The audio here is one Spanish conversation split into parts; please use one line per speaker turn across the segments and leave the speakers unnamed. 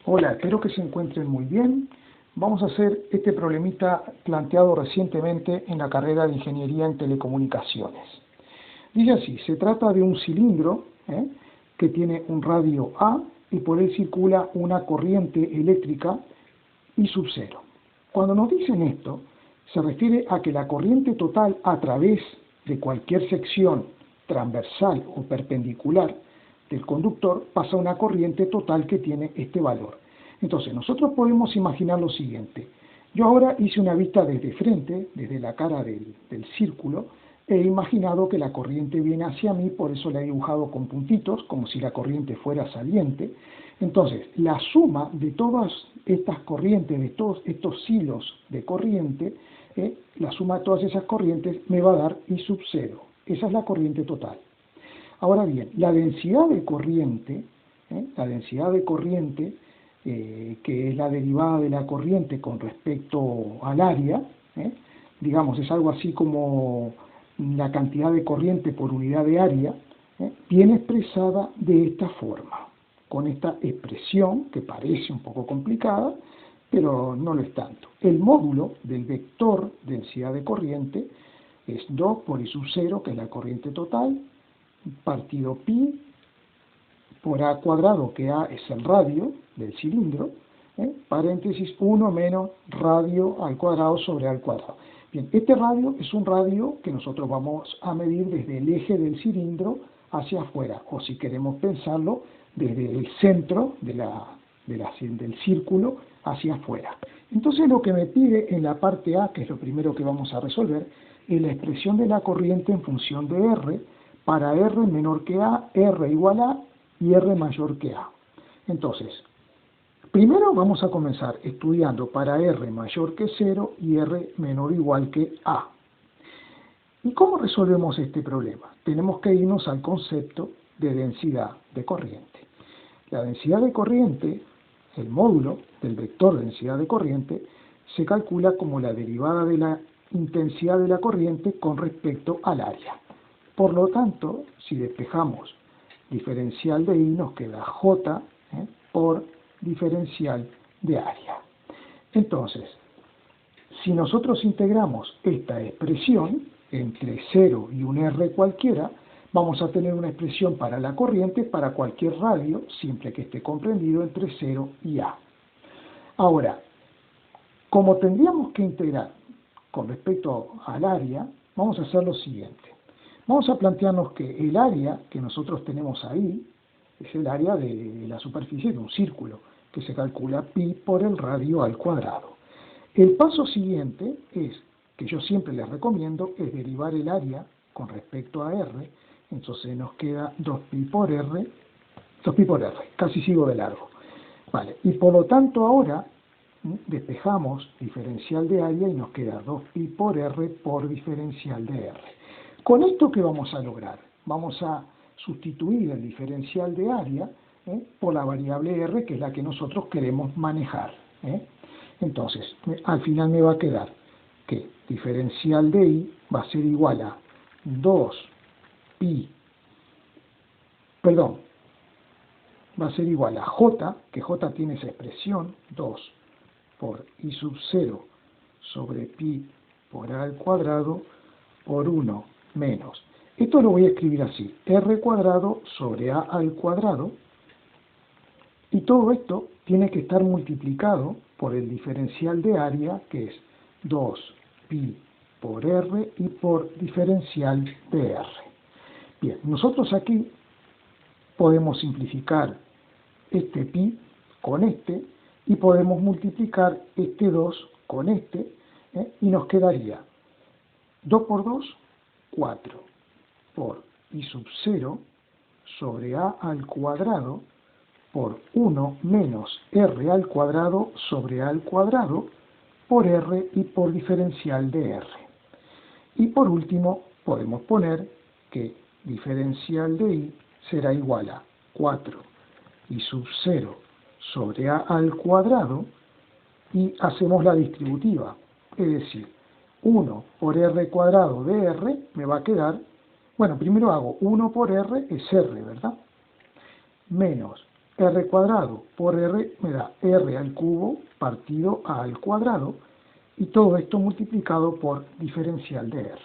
Hola, espero que se encuentren muy bien. Vamos a hacer este problemita planteado recientemente en la carrera de Ingeniería en Telecomunicaciones. Dice así, se trata de un cilindro que tiene un radio A y por él circula una corriente eléctrica I sub 0. Cuando nos dicen esto, se refiere a que la corriente total a través de cualquier sección transversal o perpendicular del conductor pasa una corriente total que tiene este valor. Entonces, nosotros podemos imaginar lo siguiente. Yo ahora hice una vista desde frente, desde la cara del círculo, he imaginado que la corriente viene hacia mí, por eso la he dibujado con puntitos, como si la corriente fuera saliente. Entonces, la suma de todas estas corrientes, de todos estos hilos de corriente, la suma de todas esas corrientes me va a dar I sub 0. Esa es la corriente total. Ahora bien, la densidad de corriente, que es la derivada de la corriente con respecto al área, digamos, es algo así como la cantidad de corriente por unidad de área, viene expresada de esta forma, con esta expresión que parece un poco complicada, pero no lo es tanto. El módulo del vector densidad de corriente es 2 por I sub 0, que es la corriente total, partido pi por A cuadrado, que A es el radio del cilindro, paréntesis 1 menos radio al cuadrado sobre A al cuadrado. Bien, este radio es un radio que nosotros vamos a medir desde el eje del cilindro hacia afuera, o si queremos pensarlo, desde el centro del círculo hacia afuera. Entonces lo que me pide en la parte A, que es lo primero que vamos a resolver, es la expresión de la corriente en función de R, para R menor que A, R igual a y R mayor que A. Entonces, primero vamos a comenzar estudiando para R mayor que 0 y R menor o igual que A. ¿Y cómo resolvemos este problema? Tenemos que irnos al concepto de densidad de corriente. La densidad de corriente, el módulo del vector de densidad de corriente, se calcula como la derivada de la intensidad de la corriente con respecto al área. Por lo tanto, si despejamos diferencial de I, nos queda J por diferencial de área. Entonces, si nosotros integramos esta expresión entre 0 y un R cualquiera, vamos a tener una expresión para la corriente para cualquier radio, siempre que esté comprendido entre 0 y A. Ahora, como tendríamos que integrar con respecto al área, vamos a hacer lo siguiente. Vamos a plantearnos que el área que nosotros tenemos ahí es el área de la superficie de un círculo, que se calcula pi por el radio al cuadrado. El paso siguiente es, que yo siempre les recomiendo, es derivar el área con respecto a R, entonces nos queda 2pi por R, casi sigo de largo. Vale, y por lo tanto ahora despejamos diferencial de área y nos queda 2pi por R por diferencial de R. Con esto, ¿qué vamos a lograr? Vamos a sustituir el diferencial de área por la variable R, que es la que nosotros queremos manejar. Entonces, al final me va a quedar que diferencial de I va a ser igual a 2pi, va a ser igual a J, que J tiene esa expresión, 2 por I sub 0 sobre pi por A al cuadrado por 1 menos. Esto lo voy a escribir así, R cuadrado sobre A al cuadrado, y todo esto tiene que estar multiplicado por el diferencial de área, que es 2pi por R y por diferencial de R. Bien, nosotros aquí podemos simplificar este pi con este, y podemos multiplicar este 2 con este, y nos quedaría 2 por 2, 4 por I sub 0 sobre A al cuadrado por 1 menos R al cuadrado sobre A al cuadrado por R y por diferencial de R. Y por último, podemos poner que diferencial de I será igual a 4 I sub 0 sobre A al cuadrado, y hacemos la distributiva, es decir, 1 por R cuadrado de R me va a quedar, bueno, primero hago 1 por R, es R, ¿verdad? Menos R cuadrado por R me da R al cubo partido A al cuadrado, y todo esto multiplicado por diferencial de R.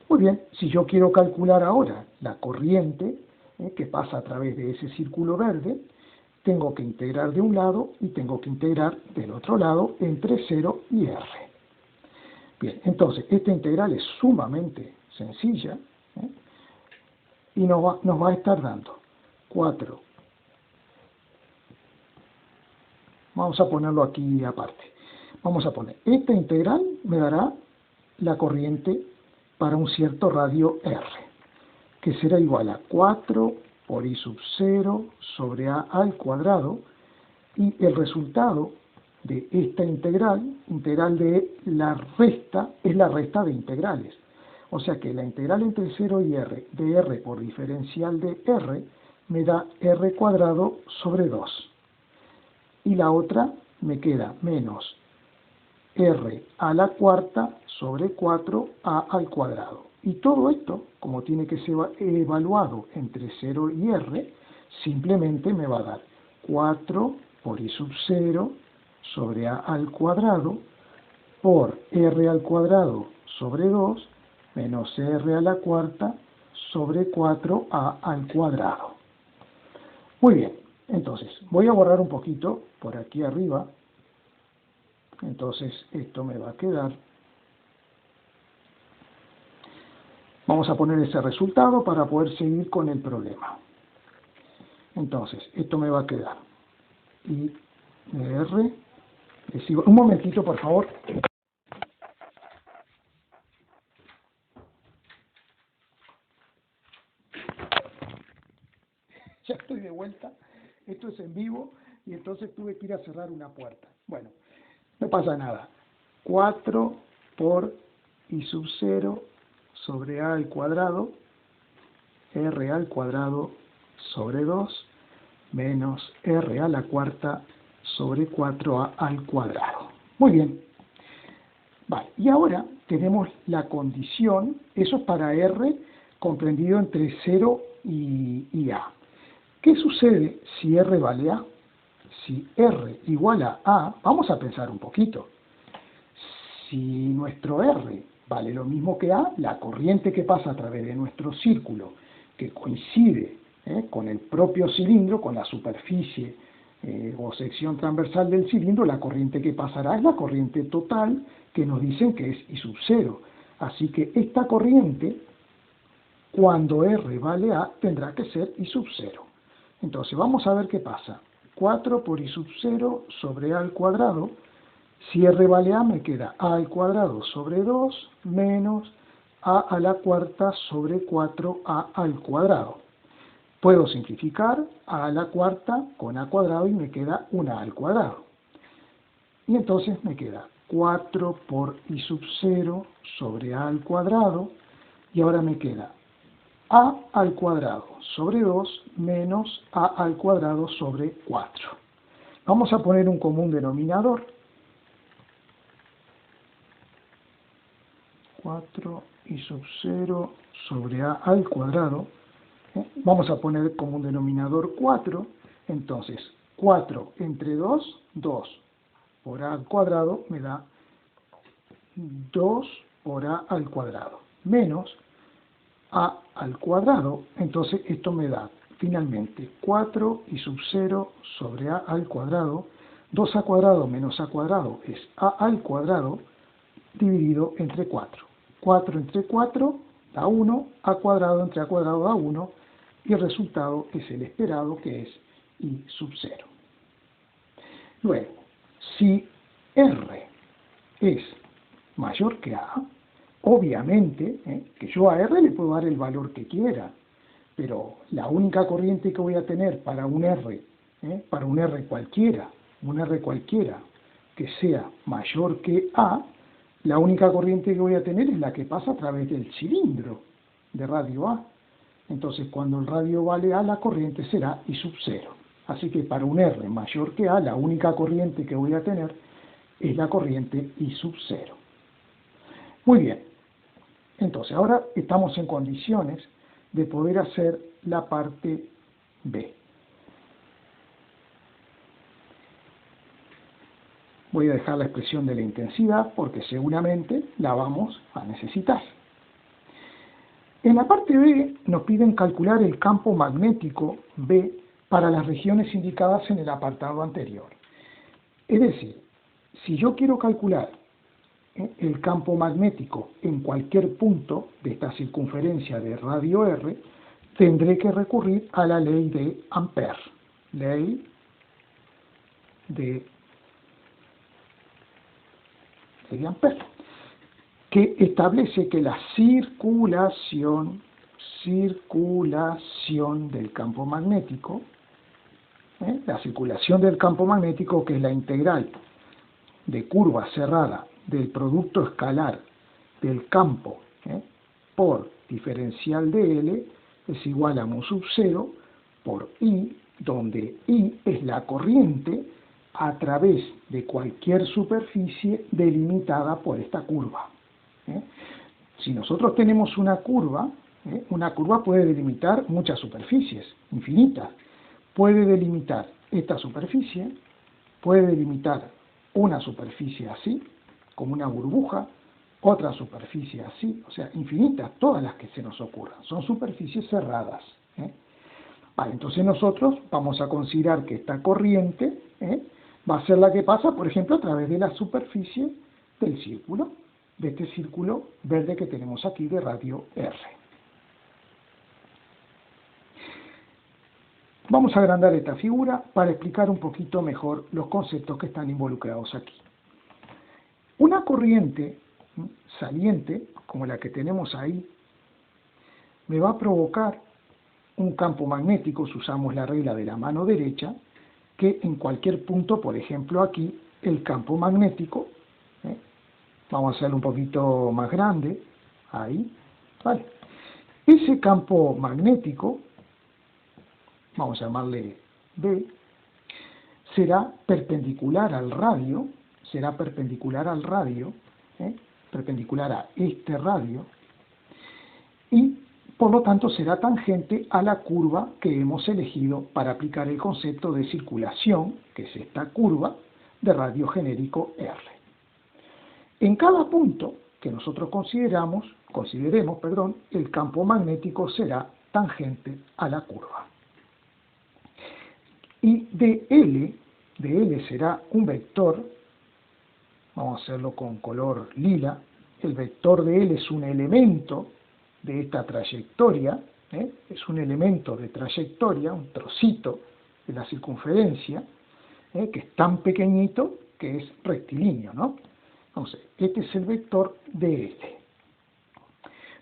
Muy bien, si yo quiero calcular ahora la corriente que pasa a través de ese círculo verde, tengo que integrar de un lado y tengo que integrar del otro lado entre 0 y R. Bien, entonces esta integral es sumamente sencilla, y nos va a estar dando 4. Vamos a ponerlo aquí aparte. Vamos a poner, esta integral me dará la corriente para un cierto radio R, que será igual a 4 por I sub 0 sobre A al cuadrado, y el resultado de esta integral de la resta, es la resta de integrales. O sea que la integral entre 0 y R de R por diferencial de R me da R cuadrado sobre 2. Y la otra me queda menos R a la cuarta sobre 4A al cuadrado. Y todo esto, como tiene que ser evaluado entre 0 y R, simplemente me va a dar 4 por I sub 0 sobre A al cuadrado por R al cuadrado sobre 2 menos R a la cuarta sobre 4A al cuadrado. Muy bien, entonces voy a borrar un poquito por aquí arriba. Entonces esto me va a quedar. Vamos a poner ese resultado para poder seguir con el problema. Entonces, esto me va a quedar. Y R, le sigo. Un momentito, por favor. Ya estoy de vuelta. Esto es en vivo y entonces tuve que ir a cerrar una puerta. Bueno, no pasa nada. 4 por I sub 0 sobre A al cuadrado, R al cuadrado sobre 2, menos R a la cuarta sobre 4A al cuadrado. Muy bien. Vale, y ahora tenemos la condición, eso es para R comprendido entre 0 y A. ¿Qué sucede si R vale A? Si R igual a A, vamos a pensar un poquito. Si nuestro R vale lo mismo que A, la corriente que pasa a través de nuestro círculo, que coincide con el propio cilindro, con la superficie o sección transversal del cilindro, la corriente que pasará es la corriente total, que nos dicen que es I sub 0. Así que esta corriente, cuando R vale A, tendrá que ser I sub 0. Entonces vamos a ver qué pasa. 4 por I sub 0 sobre A al cuadrado. Si R vale A, me queda A al cuadrado sobre 2 menos A a la cuarta sobre 4A al cuadrado. Puedo simplificar A a la cuarta con A cuadrado y me queda 1A al cuadrado. Y entonces me queda 4 por I sub 0 sobre A al cuadrado, y ahora me queda A al cuadrado sobre 2 menos A al cuadrado sobre 4. Vamos a poner un común denominador. 4 I sub 0 sobre A al cuadrado. Vamos a poner como un denominador 4. Entonces, 4 entre 2, 2 por A al cuadrado me da 2 por A al cuadrado, menos A al cuadrado. Entonces, esto me da finalmente 4 I sub 0 sobre A al cuadrado. 2A cuadrado menos A cuadrado es A al cuadrado dividido entre 4. 4 entre 4 da 1, A cuadrado entre A cuadrado da 1, y el resultado es el esperado, que es I sub 0. Luego, si R es mayor que A, obviamente que yo a R le puedo dar el valor que quiera, pero la única corriente que voy a tener para un R cualquiera, que sea mayor que A, la única corriente que voy a tener es la que pasa a través del cilindro de radio A. Entonces, cuando el radio vale A, la corriente será I sub 0. Así que para un R mayor que A, la única corriente que voy a tener es la corriente I sub 0. Muy bien. Entonces, ahora estamos en condiciones de poder hacer la parte B. Voy a dejar la expresión de la intensidad porque seguramente la vamos a necesitar. En la parte B nos piden calcular el campo magnético B para las regiones indicadas en el apartado anterior. Es decir, si yo quiero calcular el campo magnético en cualquier punto de esta circunferencia de radio R, tendré que recurrir a la ley de Ampère. Ley de Ampère, que establece que la circulación del campo magnético, la circulación del campo magnético, que es la integral de curva cerrada del producto escalar del campo por diferencial de L, es igual a mu sub 0 por I, donde I es la corriente a través de cualquier superficie delimitada por esta curva. Si nosotros tenemos una curva puede delimitar muchas superficies, infinitas. Puede delimitar esta superficie, puede delimitar una superficie así, como una burbuja, otra superficie así, o sea, infinitas, todas las que se nos ocurran. Son superficies cerradas. Vale, entonces nosotros vamos a considerar que esta corriente va a ser la que pasa, por ejemplo, a través de la superficie del círculo, de este círculo verde que tenemos aquí de radio R. Vamos a agrandar esta figura para explicar un poquito mejor los conceptos que están involucrados aquí. Una corriente saliente, como la que tenemos ahí, me va a provocar un campo magnético, si usamos la regla de la mano derecha, que en cualquier punto, por ejemplo aquí, el campo magnético, vamos a hacerlo un poquito más grande, ahí, ¿vale? Ese campo magnético, vamos a llamarle B, será perpendicular al radio, perpendicular a este radio, y por lo tanto será tangente a la curva que hemos elegido para aplicar el concepto de circulación, que es esta curva de radio genérico R. En cada punto que nosotros consideremos, el campo magnético será tangente a la curva. Y de L será un vector, vamos a hacerlo con color lila, el vector de L es un elemento de esta trayectoria, es un elemento de trayectoria, un trocito de la circunferencia, que es tan pequeñito que es rectilíneo, ¿no? Entonces, este es el vector de L.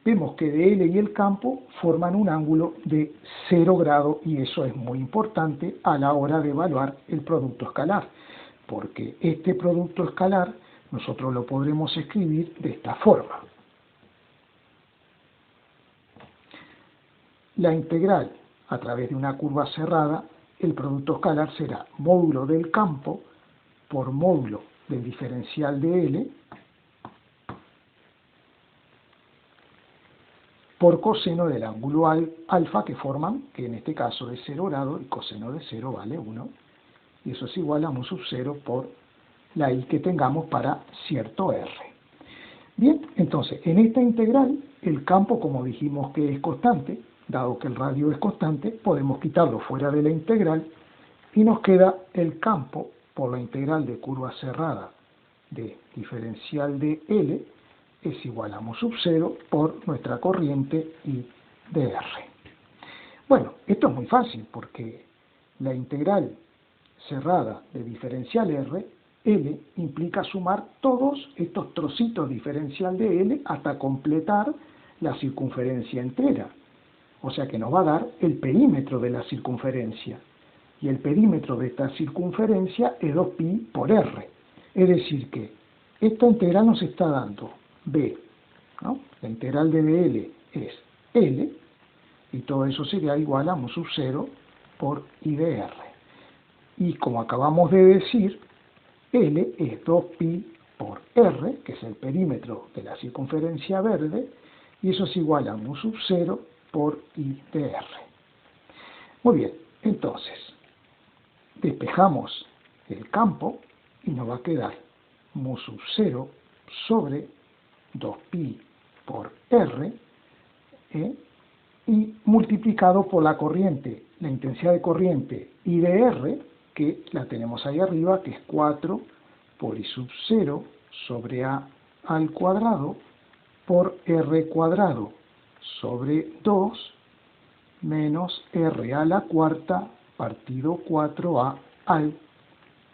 Vemos que de L y el campo forman un ángulo de 0 grado y eso es muy importante a la hora de evaluar el producto escalar, porque este producto escalar nosotros lo podremos escribir de esta forma. La integral a través de una curva cerrada, el producto escalar será módulo del campo por módulo del diferencial de L por coseno del ángulo alfa que forman, que en este caso es 0 grado, y coseno de 0 vale 1, y eso es igual a mu sub 0 por la I que tengamos para cierto R. Bien, entonces, en esta integral, el campo, como dijimos que es constante, dado que el radio es constante, podemos quitarlo fuera de la integral, y nos queda el campo por la integral de curva cerrada de diferencial de L, es igual a mu sub 0 por nuestra corriente I de R. Bueno, esto es muy fácil porque la integral cerrada de diferencial R, L, implica sumar todos estos trocitos diferencial de L hasta completar la circunferencia entera. O sea que nos va a dar el perímetro de la circunferencia. Y el perímetro de esta circunferencia es 2pi por R. Es decir que esta integral nos está dando B, ¿no? La integral de BL es L, y todo eso sería igual a mu sub 0 por I de R. Y como acabamos de decir, L es 2pi por R, que es el perímetro de la circunferencia verde, y eso es igual a mu sub 0 por I de R. Muy bien, entonces, despejamos el campo y nos va a quedar mu sub 0 sobre 2pi por r, y multiplicado por la corriente, la intensidad de corriente I de R, que la tenemos ahí arriba, que es 4 por I sub 0 sobre A al cuadrado por R cuadrado sobre 2 menos R a la cuarta partido 4A al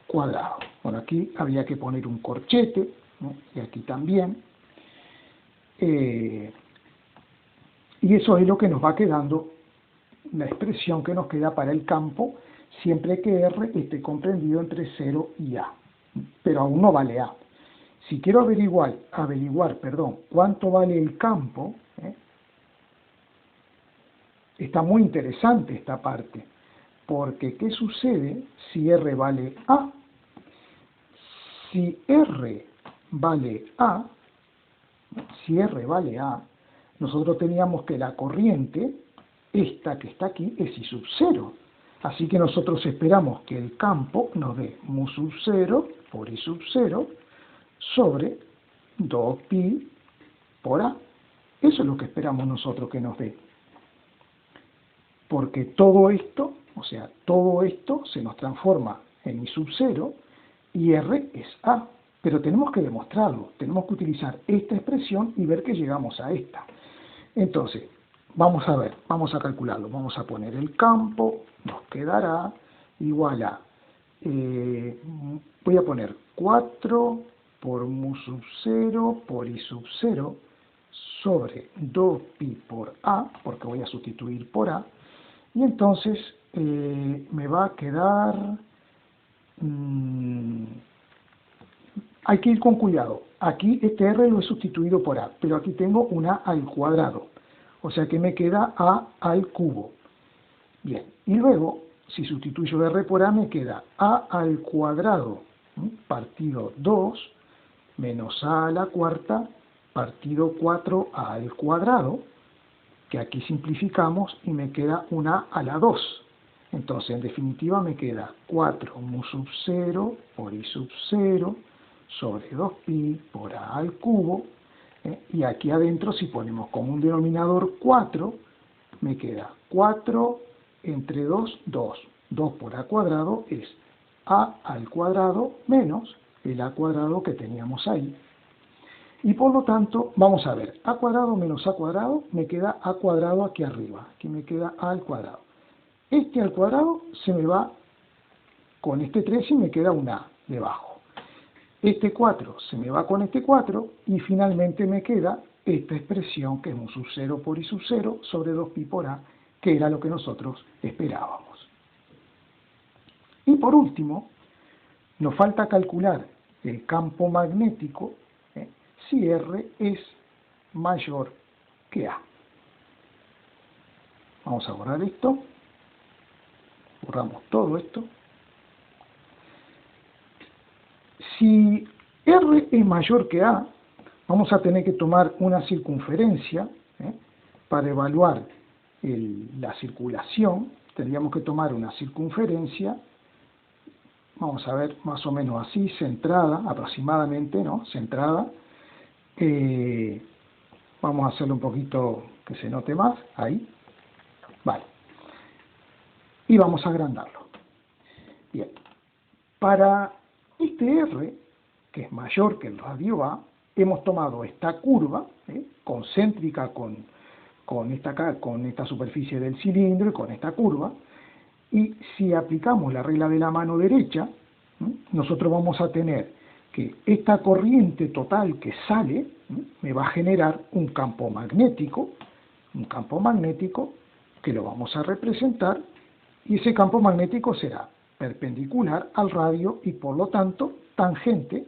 cuadrado. Bueno, aquí había que poner un corchete, ¿no? Y aquí también. Y eso es lo que nos va quedando, la expresión que nos queda para el campo, siempre que R esté comprendido entre 0 y A. Pero aún no vale A. Si quiero averiguar, cuánto vale el campo, está muy interesante esta parte. Porque, ¿qué sucede si R vale A? Si R vale A, nosotros teníamos que la corriente, esta que está aquí, es I sub 0. Así que nosotros esperamos que el campo nos dé mu sub 0 por I sub 0 sobre 2pi por A. Eso es lo que esperamos nosotros que nos dé. Porque todo esto, se nos transforma en I sub 0 y R es A. Pero tenemos que demostrarlo, tenemos que utilizar esta expresión y ver que llegamos a esta. Entonces, vamos a ver, vamos a calcularlo. Vamos a poner el campo, nos quedará igual a, voy a poner 4 por mu sub 0 por I sub 0 sobre 2pi por A, porque voy a sustituir por A, y entonces me va a quedar... hay que ir con cuidado. Aquí este R lo he sustituido por A, pero aquí tengo una A al cuadrado. O sea que me queda A al cubo. Bien, y luego, si sustituyo R por A, me queda A al cuadrado partido 2 menos A a la cuarta partido 4A al cuadrado, que aquí simplificamos y me queda una A a la 2. Entonces, en definitiva, me queda 4 mu sub 0 por I sub 0 sobre 2pi por A al cubo, y aquí adentro si ponemos como un denominador 4, me queda 4 entre 2, 2. 2 por A cuadrado es A al cuadrado menos el A cuadrado que teníamos ahí. Y por lo tanto, vamos a ver, A cuadrado menos A cuadrado, me queda A cuadrado aquí arriba. Aquí me queda A al cuadrado. Este al cuadrado se me va con este 3 y me queda un A debajo. Este 4 se me va con este 4 y finalmente me queda esta expresión que es mu sub 0 por I sub 0 sobre 2pi por A, que era lo que nosotros esperábamos. Y por último, nos falta calcular el campo magnético si R es mayor que A. Vamos a borrar esto. Borramos todo esto. Si R es mayor que A, vamos a tener que tomar una circunferencia para evaluar la circulación. Tendríamos que tomar una circunferencia, vamos a ver, más o menos así, centrada, aproximadamente, ¿no? Centrada. Vamos a hacerlo un poquito que se note más, ahí. Vale. Y vamos a agrandarlo. Bien. Para este R, que es mayor que el radio A, hemos tomado esta curva, concéntrica con esta superficie del cilindro y con esta curva, y si aplicamos la regla de la mano derecha, nosotros vamos a tener que esta corriente total que sale me va a generar un campo magnético que lo vamos a representar, y ese campo magnético será perpendicular al radio y por lo tanto tangente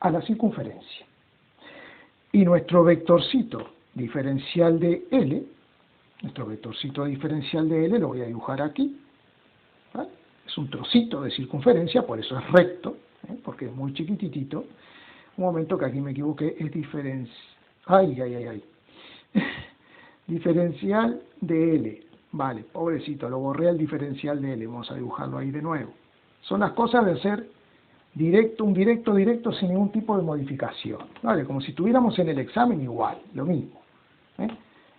a la circunferencia. Y nuestro vectorcito diferencial de L, lo voy a dibujar aquí, ¿vale? Es un trocito de circunferencia, por eso es recto, porque es muy chiquititito. Un momento que aquí me equivoqué, es diferencial de L. Vale, pobrecito, lo borré al diferencial de L, vamos a dibujarlo ahí de nuevo. Son las cosas de hacer directo, un directo sin ningún tipo de modificación, ¿vale? Como si estuviéramos en el examen igual, lo mismo, ¿eh?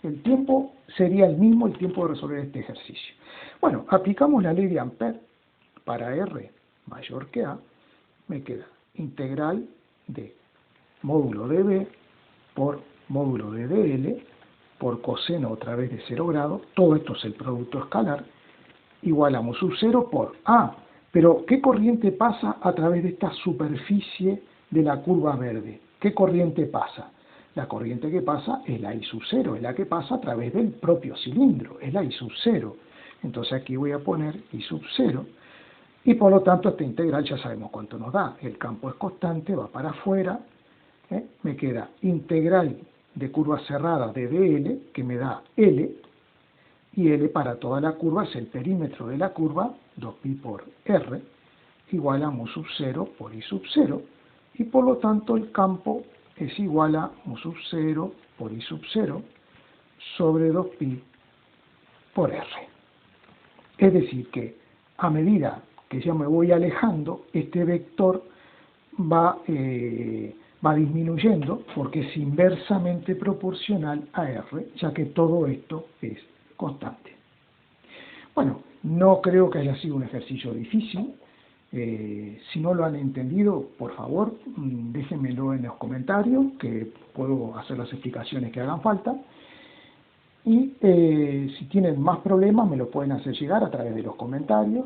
El tiempo sería el mismo, el tiempo de resolver este ejercicio. Bueno, aplicamos la ley de Ampère para R mayor que A, me queda integral de módulo de B por módulo de DL por coseno otra vez de 0 grados, todo esto es el producto escalar, igual a mu sub 0 por A. Pero, ¿qué corriente pasa a través de esta superficie de la curva verde? ¿Qué corriente pasa? La corriente que pasa es la I sub 0, es la que pasa a través del propio cilindro, es la I sub 0. Entonces aquí voy a poner I sub 0, y por lo tanto esta integral ya sabemos cuánto nos da. El campo es constante, va para afuera, me queda integral de curva cerrada de dl, que me da L, y L para toda la curva es el perímetro de la curva, 2pi por R, igual a mu sub 0 por I sub 0, y por lo tanto el campo es igual a mu sub 0 por I sub 0 sobre 2pi por R. Es decir que a medida que yo me voy alejando, este vector va disminuyendo porque es inversamente proporcional a R, ya que todo esto es constante. Bueno, no creo que haya sido un ejercicio difícil. Si no lo han entendido, por favor, déjenmelo en los comentarios, que puedo hacer las explicaciones que hagan falta. Y si tienen más problemas, me lo pueden hacer llegar a través de los comentarios.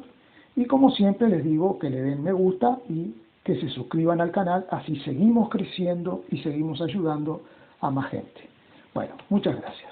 Y como siempre les digo que le den me gusta y que se suscriban al canal, así seguimos creciendo y seguimos ayudando a más gente. Bueno, muchas gracias.